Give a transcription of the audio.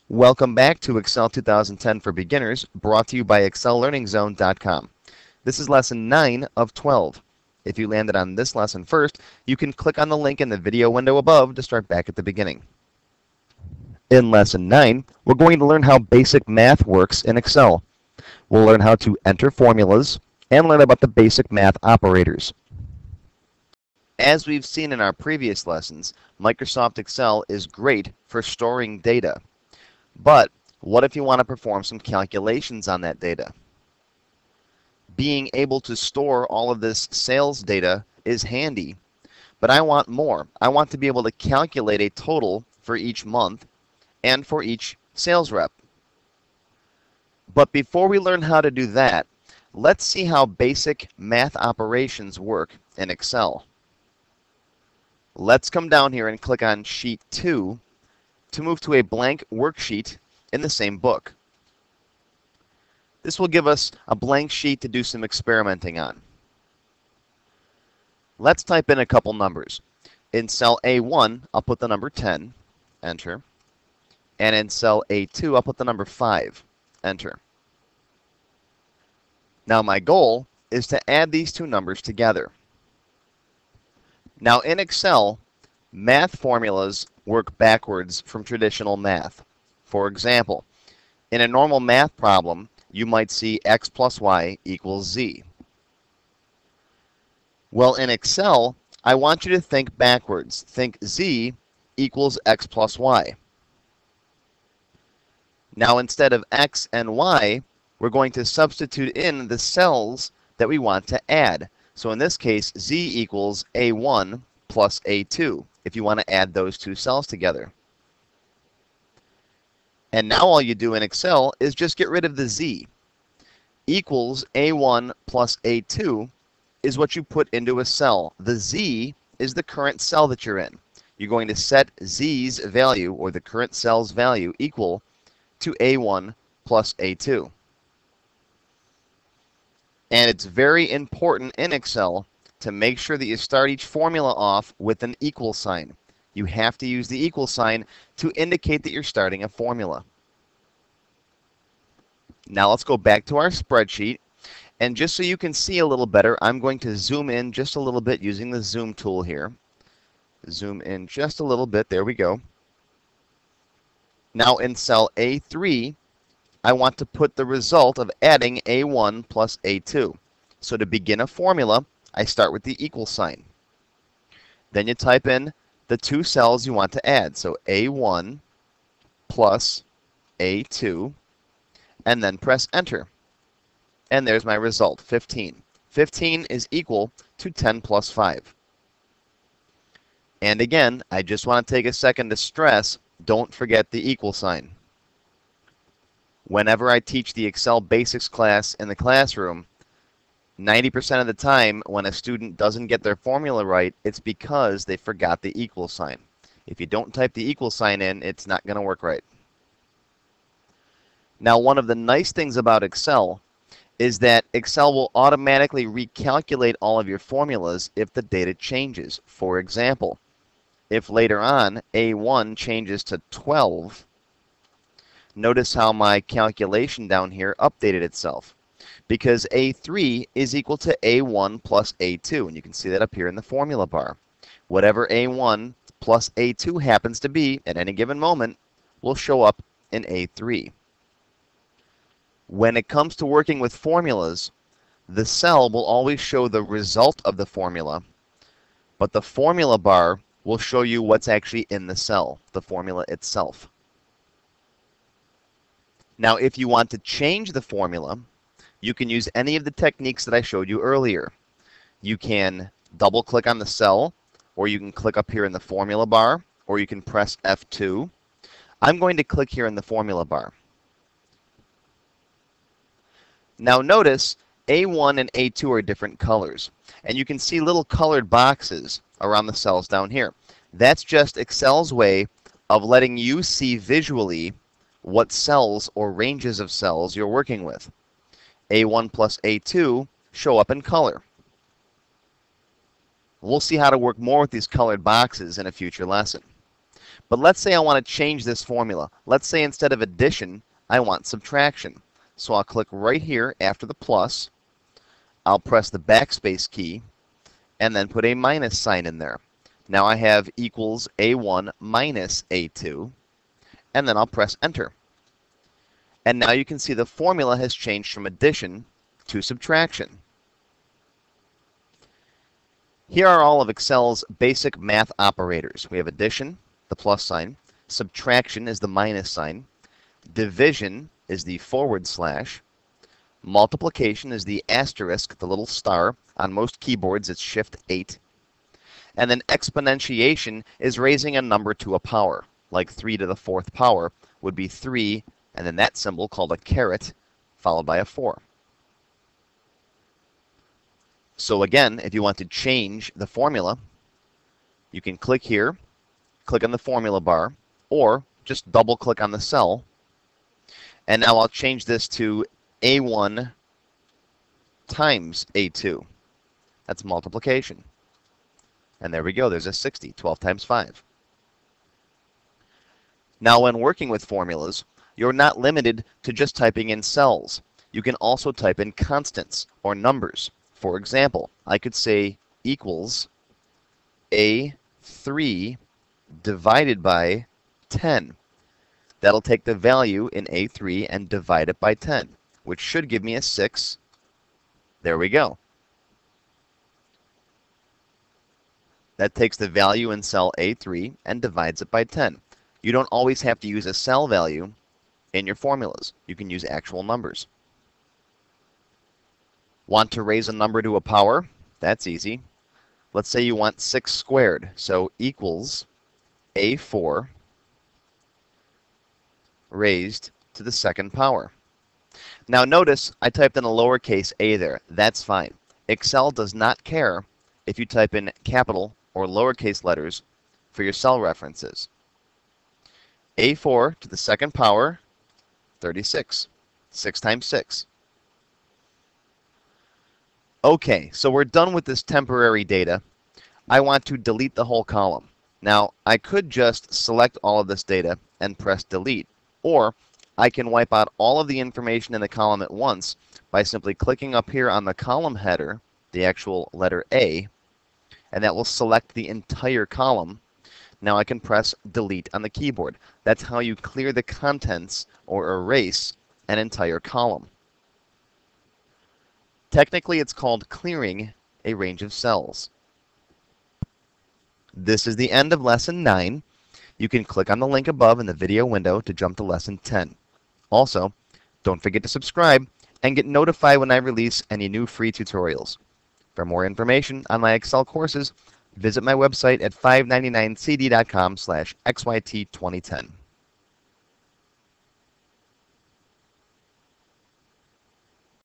Welcome back to Excel 2010 for Beginners, brought to you by ExcelLearningZone.com. This is lesson 9 of 12. If you landed on this lesson first, you can click on the link in the video window above to start back at the beginning. In lesson 9, we're going to learn how basic math works in Excel. We'll learn how to enter formulas and learn about the basic math operators. As we've seen in our previous lessons, Microsoft Excel is great for storing data. But what if you want to perform some calculations on that data? Being able to store all of this sales data is handy, but I want more. I want to be able to calculate a total for each month and for each sales rep. But before we learn how to do that, let's see how basic math operations work in Excel. Let's come down here and click on Sheet 2 to move to a blank worksheet in the same book. This will give us a blank sheet to do some experimenting on. Let's type in a couple numbers. In cell A1, I'll put the number 10, enter. And in cell A2, I'll put the number 5, enter. Now my goal is to add these two numbers together. Now in Excel, math formulas work backwards from traditional math. For example, in a normal math problem, you might see x plus y equals z. Well, in Excel, I want you to think backwards. Think z equals x plus y. Now, instead of x and y, we're going to substitute in the cells that we want to add. So in this case, z equals A1 plus A2, if you want to add those two cells together. And now all you do in Excel is just get rid of the z. Equals A1 plus A2 is what you put into a cell. The z is the current cell that you're in. You're going to set z's value, or the current cell's value, equal to A1 plus A2. And it's very important in Excel to make sure that you start each formula off with an equal sign. You have to use the equal sign to indicate that you're starting a formula. Now let's go back to our spreadsheet. And just so you can see a little better, I'm going to zoom in just a little bit using the zoom tool here. Zoom in just a little bit. There we go. Now in cell A3, I want to put the result of adding A1 plus A2. So to begin a formula, I start with the equal sign. Then you type in the two cells you want to add. So A1 plus A2, and then press enter. And there's my result, 15. 15 is equal to 10 plus 5. And again, I just want to take a second to stress, don't forget the equal sign. Whenever I teach the Excel Basics class in the classroom, 90% of the time when a student doesn't get their formula right, it's because they forgot the equal sign. If you don't type the equal sign in, it's not going to work right. Now, one of the nice things about Excel is that Excel will automatically recalculate all of your formulas if the data changes. For example, if later on A1 changes to 12, notice how my calculation down here updated itself, because A3 is equal to A1 plus A2, and you can see that up here in the formula bar. Whatever A1 plus A2 happens to be at any given moment will show up in A3. When it comes to working with formulas, the cell will always show the result of the formula, but the formula bar will show you what's actually in the cell, the formula itself. Now, if you want to change the formula, you can use any of the techniques that I showed you earlier. You can double-click on the cell, or you can click up here in the formula bar, or you can press F2. I'm going to click here in the formula bar. Now notice A1 and A2 are different colors, and you can see little colored boxes around the cells down here. That's just Excel's way of letting you see visually what cells or ranges of cells you're working with. A1 plus A2 show up in color. We'll see how to work more with these colored boxes in a future lesson. But let's say I want to change this formula. Let's say instead of addition, I want subtraction. So I'll click right here after the plus. I'll press the backspace key and then put a minus sign in there. Now I have equals A1 minus A2, and then I'll press enter. And now you can see the formula has changed from addition to subtraction. Here are all of Excel's basic math operators. We have addition, the plus sign, subtraction is the minus sign, division is the forward slash, multiplication is the asterisk, the little star. On most keyboards it's Shift 8. And then exponentiation is raising a number to a power, like 3 to the 4th power would be 3, and then that symbol called a caret, followed by a 4. So again, if you want to change the formula, you can click here, click on the formula bar, or just double click on the cell. And now I'll change this to A1 times A2. That's multiplication. And there we go, there's a 60, 12 times 5. Now when working with formulas, you're not limited to just typing in cells. You can also type in constants or numbers. For example, I could say equals A3 divided by 10. That'll take the value in A3 and divide it by 10, which should give me a 6. There we go. That takes the value in cell A3 and divides it by 10. You don't always have to use a cell value in your formulas. You can use actual numbers. Want to raise a number to a power? That's easy. Let's say you want 6 squared. So equals A4 raised to the 2nd power. Now notice I typed in a lowercase a there. That's fine. Excel does not care if you type in capital or lowercase letters for your cell references. A4 to the 2nd power, 36. 6 times 6. Okay, so we're done with this temporary data. I want to delete the whole column. Now, I could just select all of this data and press delete, or I can wipe out all of the information in the column at once by simply clicking up here on the column header, the actual letter A, and that will select the entire column. Now I can press delete on the keyboard. That's how you clear the contents or erase an entire column. Technically, it's called clearing a range of cells. This is the end of Lesson 9. You can click on the link above in the video window to jump to Lesson 10. Also, don't forget to subscribe and get notified when I release any new free tutorials. For more information on my Excel courses, visit my website at 599cd.com/XYT2010.